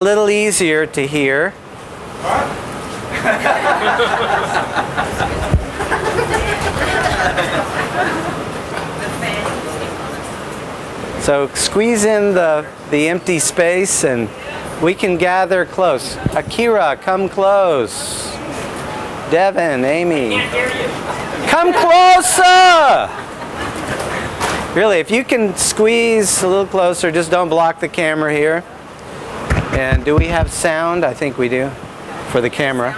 A little easier to hear. So squeeze in the empty space and we can gather close. Akira, come close. Devin, Amy. Come closer! Really, if you can squeeze a little closer, just don't block the camera here. And do we have sound? I think we do. For the camera.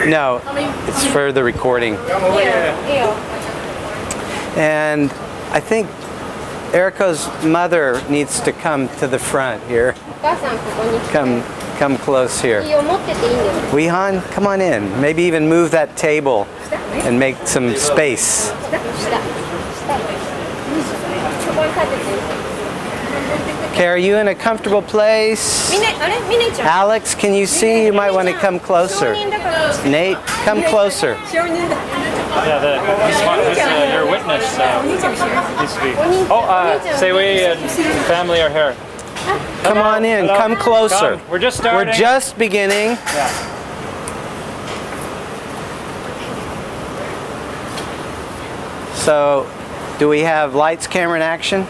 No, it's for the recording. And I think Eriko's mother needs to come to the front here. Come close here. Wehan, come on in. Maybe even move that table and make some space. Okay, are you in a comfortable place? Alex, can you see? You might want to come closer. Nate, come closer. Yeah, this your witness needs to be. Oh, Seiwei and family are here. Come on in. Hello. Come closer. Come. We're just starting. We're just beginning. Yeah. So, do we have lights, camera, and action?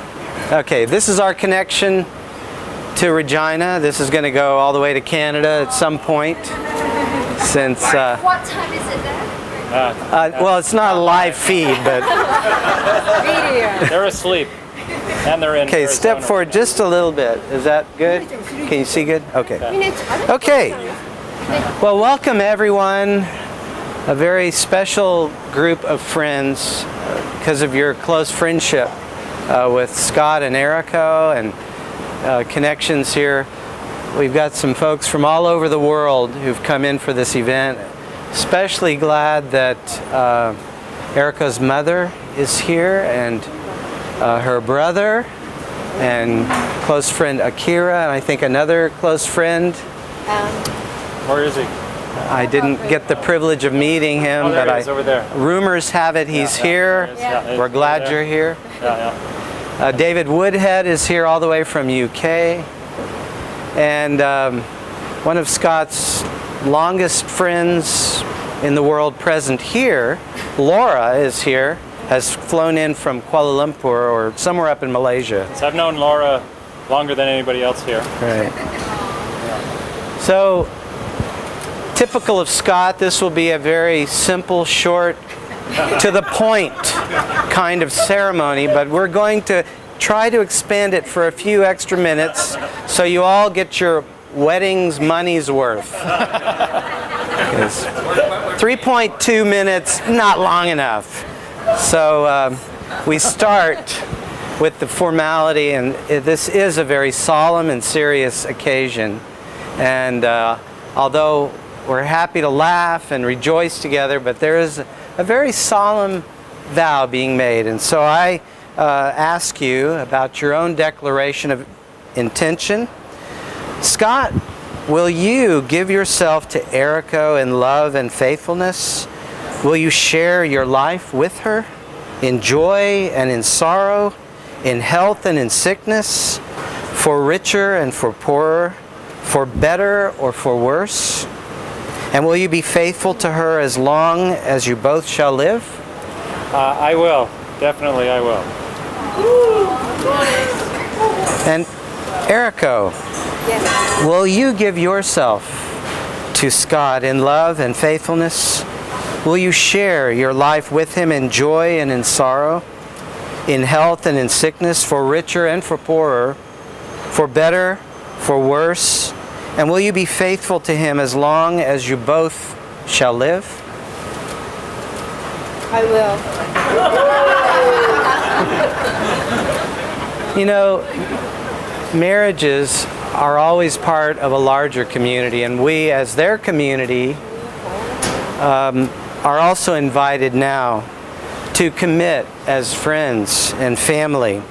Okay, this is our connection to Regina. This is going to go all the way to Canada at some point. Since what time is it there? well, it's not a live feed, but They're asleep, and they're in. okay. Arizona. Step forward just a little bit. Is that good? Can you see good? Okay. Okay. Well, welcome everyone. A very special group of friends because of your close friendship with Scott and Eriko and connections here. We've got some folks from all over the world who've come in for this event. Especially glad that Eriko's mother is here and her brother and close friend Akira, and I think another close friend. Where is he? I didn't get the privilege of meeting him, Oh, there but he is, over there. Rumors have it he's here. Yeah. We're glad you're here. Yeah. David Woodhead is here all the way from UK. And one of Scott's longest friends in the world present here, Laura, is here, has flown in from Kuala Lumpur or somewhere up in Malaysia. So I've known Laura longer than anybody else here. Right. So, typical of Scott, this will be a very simple, short, to the point kind of ceremony, but we're going to try to expand it for a few extra minutes so you all get your wedding's money's worth. 3.2 minutes, not long enough. So we start with the formality, and this is a very solemn and serious occasion. And although we're happy to laugh and rejoice together, but there is a very solemn vow being made. And so I ask you about your own declaration of intention. Scott, will you give yourself to Eriko in love and faithfulness? Will you share your life with her in joy and in sorrow, in health and in sickness, for richer and for poorer, for better or for worse? And will you be faithful to her as long as you both shall live? I will. Definitely I will. And Eriko, will you give yourself to Scott in love and faithfulness? Will you share your life with him in joy and in sorrow, in health and in sickness, for richer and for poorer, for better, for worse? And will you be faithful to him as long as you both shall live? I will. You know, marriages are always part of a larger community, and we as their community are also invited now to commit as friends and family.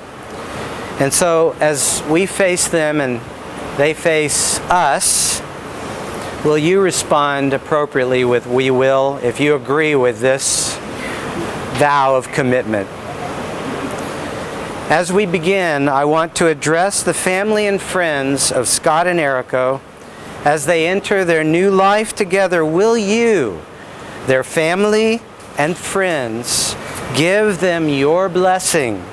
And so as we face them and they face us, will you respond appropriately with "we will" if you agree with this vow of commitment? As we begin, I want to address the family and friends of Scott and Eriko as they enter their new life together. Will you, their family and friends, give them your blessing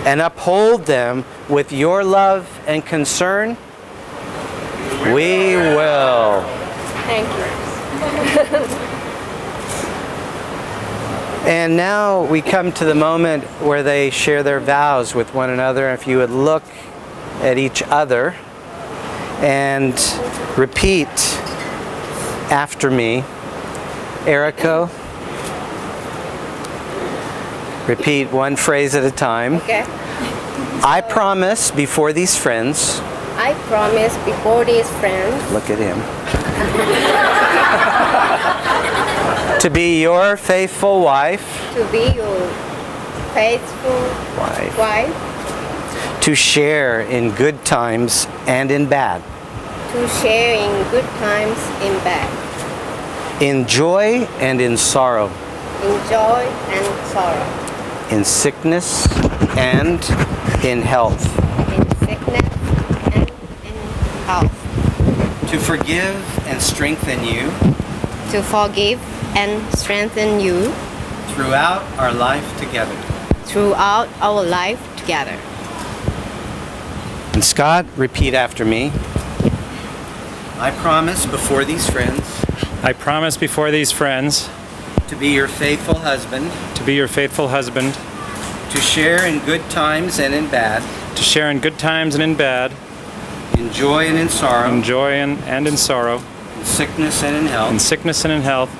and uphold them with your love and concern? We will. Thank you. And now we come to the moment where they share their vows with one another. If you would look at each other and repeat after me. Eriko, repeat one phrase at a time. Okay. I promise before these friends. I promise before these friends Look at him. To be your faithful wife. to be your faithful wife, To share in good times and in bad. to share in good times, in bad, In joy and in sorrow. in joy and sorrow, In sickness and in health. in sickness and in health, To forgive and strengthen you to forgive and strengthen you throughout our life together. throughout our life together. And Scott, repeat after me. I promise before these friends I promise before these friends to be your faithful husband, to be your faithful husband, to share in good times and in bad, to share in good times and in bad, in joy and in sorrow, in joy and in sorrow, in sickness and in in health, sickness and in health,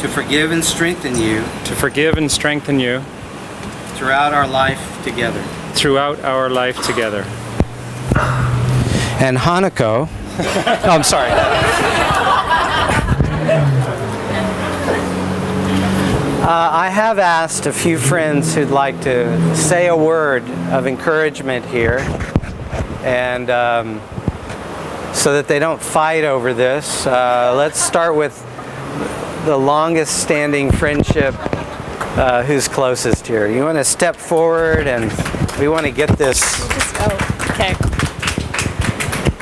to forgive and strengthen you to forgive and strengthen you throughout our life together. throughout our life together. And Hanako, oh, I'm sorry. I have asked a few friends who'd like to say a word of encouragement here, and so that they don't fight over this. Let's start with the longest standing friendship. Who's closest here? You want to step forward, and we want to get this. Oh, okay.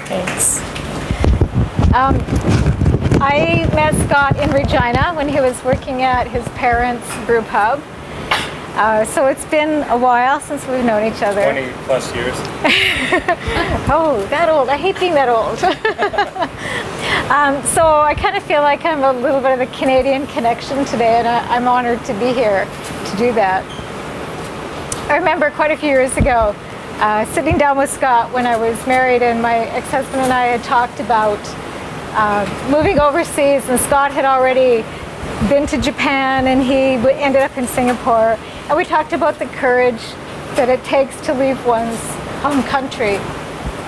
Thanks. I met Scott in Regina when he was working at his parents' brew pub. So it's been a while since we've known each other. 20 plus years. Oh, that old. I hate being that old. So I kind of feel like I'm a little bit of a Canadian connection today, and I'm honored to be here to do that. I remember quite a few years ago sitting down with Scott when I was married, and my ex-husband and I had talked about moving overseas, and Scott had already been to Japan, and he ended up in Singapore. And we talked about the courage that it takes to leave one's home country.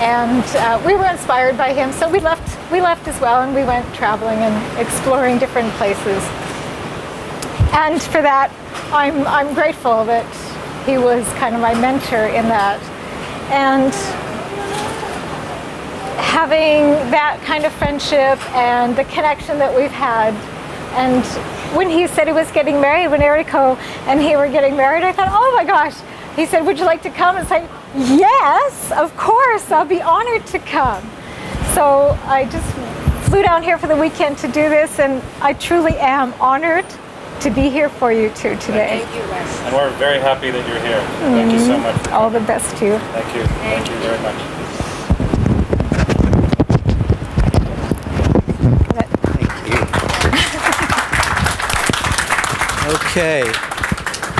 And we were inspired by him, so we left as well, and we went traveling and exploring different places. And for that, I'm grateful that he was kind of my mentor in that. And having that kind of friendship and the connection that we've had. And when he said he was getting married, when Eriko and he were getting married, I thought, oh my gosh. He said, would you like to come? It's like, yes, of course, I'll be honored to come. So I just flew down here for the weekend to do this, and I truly am honored to be here for you two today. Thank you, Wes. And we're very happy that you're here. Thank you so much. All the best to you. Thank you. Thank you very much. Okay,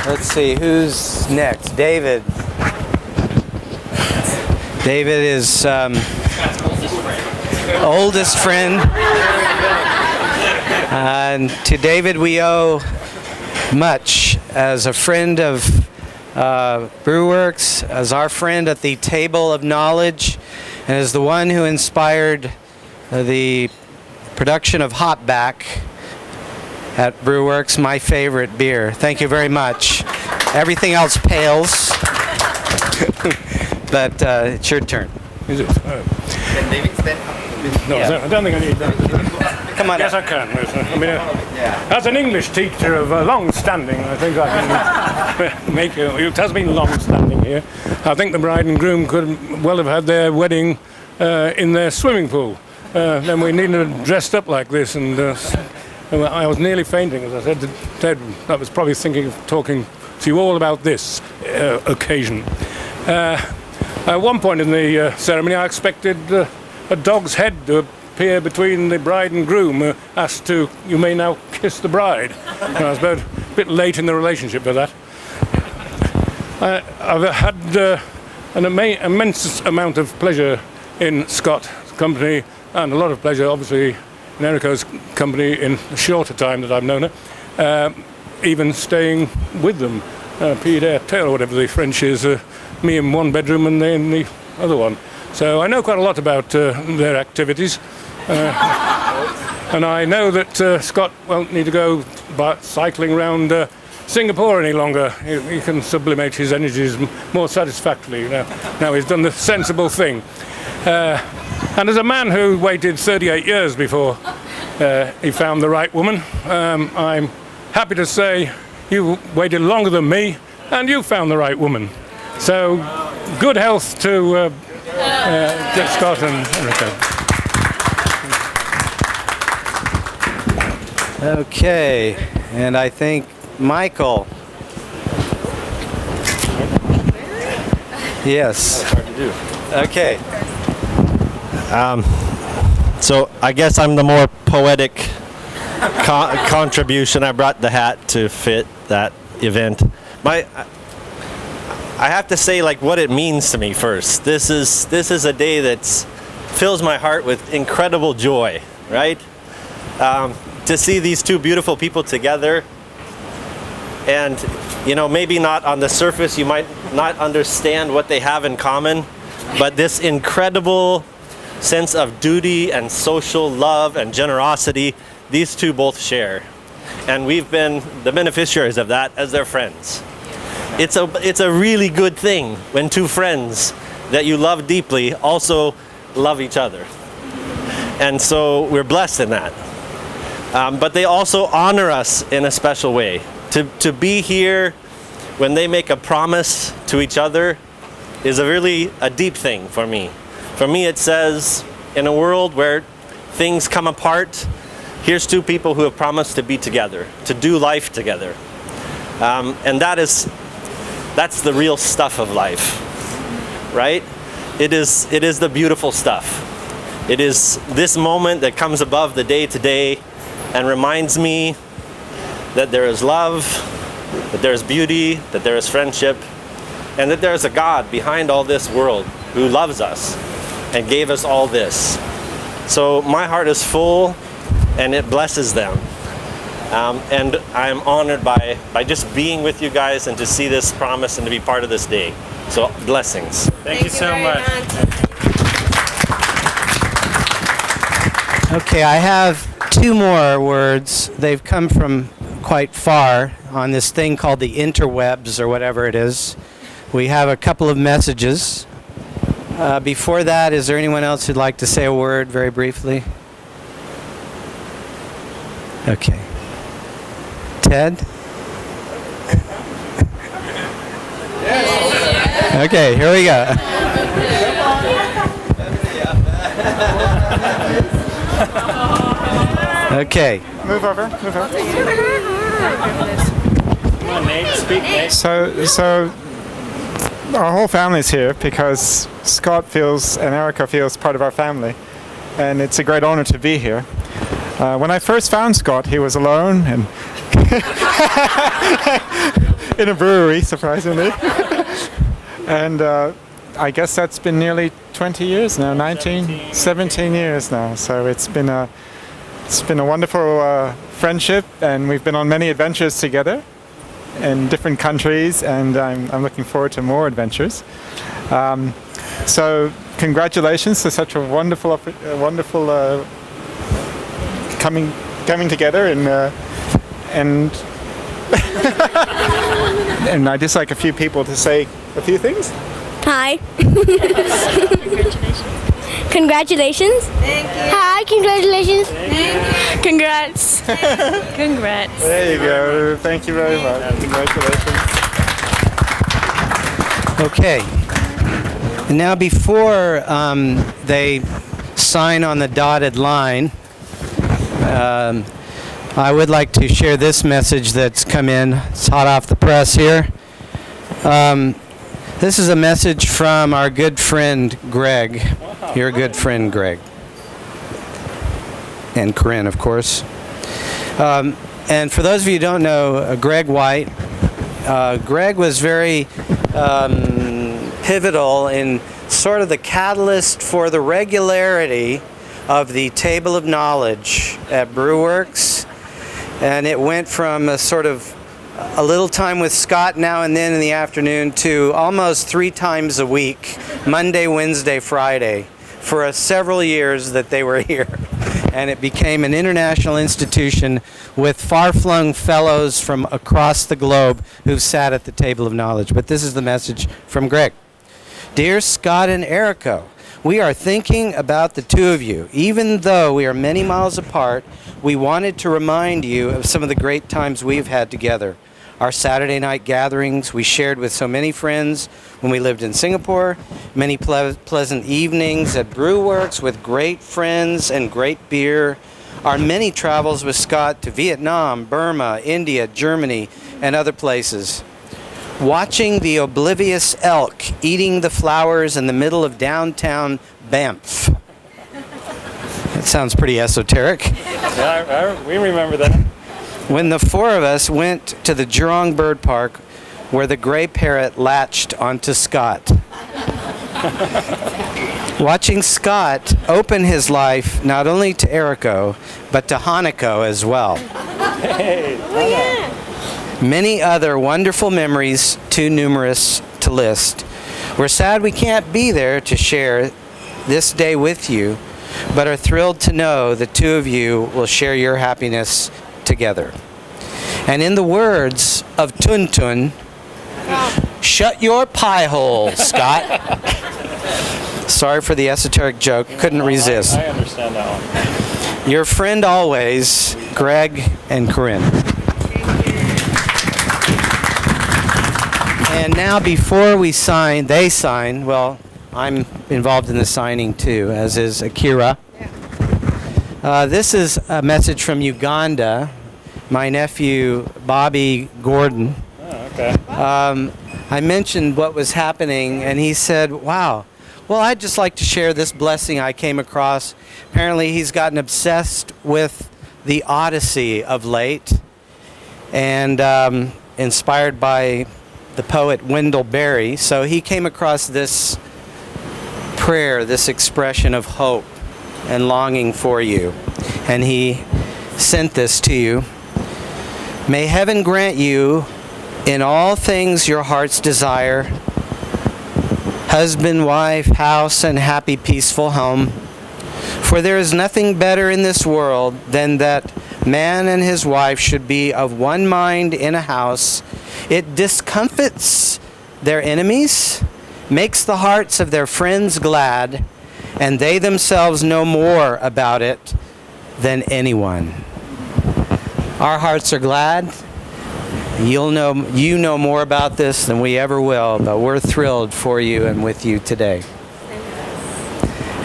let's see, who's next? David. David is oldest friend. And to David we owe much as a friend of Brewworks, as our friend at the Table of Knowledge, and as the one who inspired the production of Hopback at Brewworks, my favorite beer. Thank you very much. Everything else pales, but it's your turn. No, I don't think I need that. Come on Yes, up. I can. Yes, I mean, as an English teacher of long standing, I think I can make it has been long standing here. I think the bride and groom could well have had their wedding in their swimming pool. Then we needn't have dressed up like this, and I was nearly fainting, as I said to Ted. I was probably thinking of talking to you all about this occasion. At one point in the ceremony, I expected a dog's head to appear between the bride and groom, asked to, "You may now kiss the bride." I was about a bit late in the relationship for that. I've had an immense amount of pleasure in Scott's company, and a lot of pleasure, obviously, in Eriko's company in the shorter time that I've known her, even staying with them, pied à terre, or whatever the French is, me in one bedroom and they in the other one. So I know quite a lot about their activities. And I know that Scott won't need to go cycling around Singapore any longer. He can sublimate his energies more satisfactorily. Now he's done the sensible thing. And as a man who waited 38 years before he found the right woman, I'm happy to say you waited longer than me and you found the right woman. So good health to Scott and Eriko. Okay, and I think Michael. Yes. Hard to do. Okay. So I guess I'm the more poetic contribution. I brought the hat to fit that event. I have to say, like, what it means to me first. This is a day that fills my heart with incredible joy, right? To see these two beautiful people together, and maybe not on the surface you might not understand what they have in common, but this incredible sense of duty and social love and generosity these two both share, and we've been the beneficiaries of that as their friends. It's a really good thing when two friends that you love deeply also love each other, and so we're blessed in that. But they also honor us in a special way. To be here when they make a promise to each other is a deep thing for me. For me, it says, in a world where things come apart, here's two people who have promised to be together, to do life together. And that's the real stuff of life, right? It is the beautiful stuff. It is this moment that comes above the day-to-day and reminds me that there is love, that there is beauty, that there is friendship, and that there is a God behind all this world who loves us and gave us all this. So my heart is full and it blesses them. And I'm honored by just being with you guys and to see this promise and to be part of this day. So blessings. Thank you so much. Okay, I have two more words. They've come from quite far on this thing called the interwebs or whatever it is. We have a couple of messages. Before that, is there anyone else who'd like to say a word very briefly? Okay. Ted? Okay, here we go. Okay. Move over. Come on, Nate. Speak, Nate. So our whole family's here because Scott feels and Eriko feels part of our family, and it's a great honor to be here. When I first found Scott, he was alone and in a brewery, surprisingly. And I guess that's been nearly 20 years now, 17 years now. So it's been a wonderful friendship, and we've been on many adventures together in different countries, and I'm looking forward to more adventures. So congratulations to such a wonderful coming together, and and I'd just like a few people to say a few things. Hi. Congratulations. Thank you. Hi, congratulations. Congrats. Congrats. There you go. Thank you very much. Congratulations. Okay. And now before they sign on the dotted line, I would like to share this message that's come in. It's hot off the press here. This is a message from our good friend Greg. Your good friend Greg. And Corinne, of course. And for those of you who don't know, Greg White, Greg was very pivotal in sort of the catalyst for the regularity of the Table of Knowledge at Brewworks. And it went from a sort of a little time with Scott now and then in the afternoon to almost 3 times a week, Monday, Wednesday, Friday, for several years that they were here. And it became an international institution with far-flung fellows from across the globe who sat at the Table of Knowledge. But this is the message from Greg. Dear Scott and Eriko, we are thinking about the two of you. Even though we are many miles apart, we wanted to remind you of some of the great times we've had together. Our Saturday night gatherings we shared with so many friends when we lived in Singapore, many pleasant evenings at Brewworks with great friends and great beer, our many travels with Scott to Vietnam, Burma, India, Germany, and other places. Watching the oblivious elk eating the flowers in the middle of downtown Banff. That sounds pretty esoteric. Yeah, we remember that. When the 4 of us went to the Jurong Bird Park where the gray parrot latched onto Scott. Watching Scott open his life not only to Eriko, but to Hanako as well. Hey. Oh, yeah. Many other wonderful memories, too numerous to list. We're sad we can't be there to share this day with you, but are thrilled to know the two of you will share your happiness together. And in the words of Tuntun, shut your pie hole, Scott. Sorry for the esoteric joke, couldn't resist. I understand that one. Your friend always, Greg and Corinne. And now before we sign, they sign, well, I'm involved in the signing too, as is Akira. This is a message from Uganda, my nephew Bobby Gordon. Oh, okay. I mentioned what was happening, and he said, wow, well, I'd just like to share this blessing I came across. Apparently, he's gotten obsessed with the Odyssey of late, and inspired by the poet Wendell Berry. So he came across this prayer, this expression of hope and longing for you. And he sent this to you. May heaven grant you in all things your heart's desire, husband, wife, house, and happy, peaceful home. For there is nothing better in this world than that man and his wife should be of one mind in a house. It discomfits their enemies, makes the hearts of their friends glad, and they themselves know more about it than anyone. Our hearts are glad. You know more about this than we ever will, but we're thrilled for you and with you today.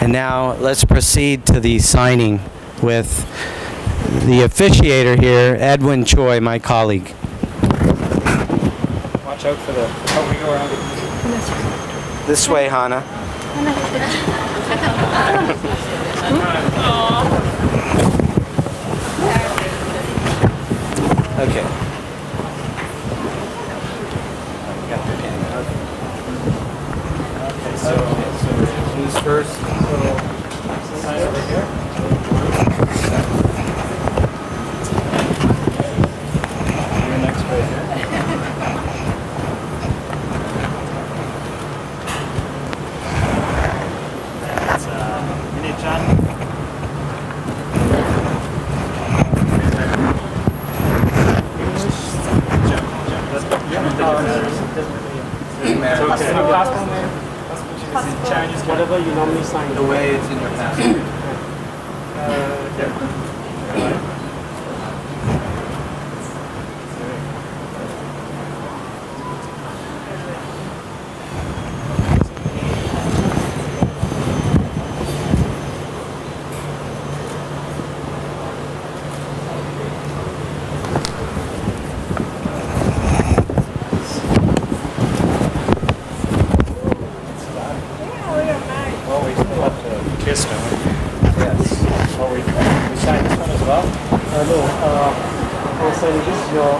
And now let's proceed to the signing with the officiator here, Edwin Choi, my colleague. Watch out for the... Oh, we go around. This way, Hannah. Okay. Okay, so who's first? Sign over here. You're next right here. That's, you need John? Chinese, whatever you normally sign. The way it's in your passport. Well, we still have to kiss them. Yes. Oh, we sign this one as well? No, I'll send this your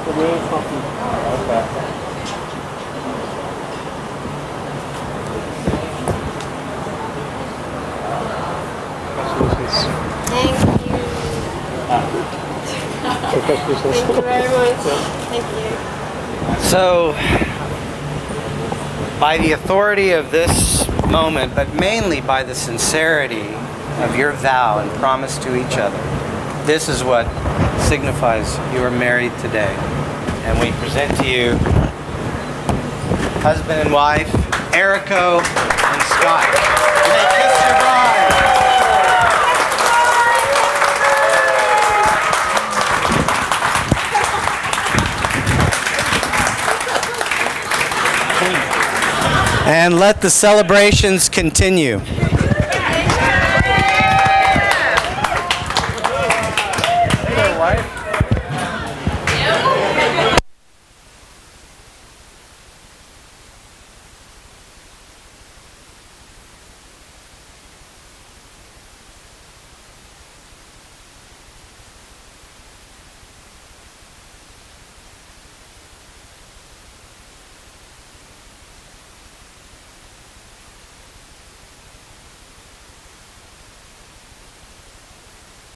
the main copy. Okay. Thank you. Thank you very much. Thank you. So, by the authority of this moment, but mainly by the sincerity of your vow and promise to each other, this is what signifies you are married today. And we present to you husband and wife, Eriko and Scott. You may kiss your bride. And let the celebrations continue.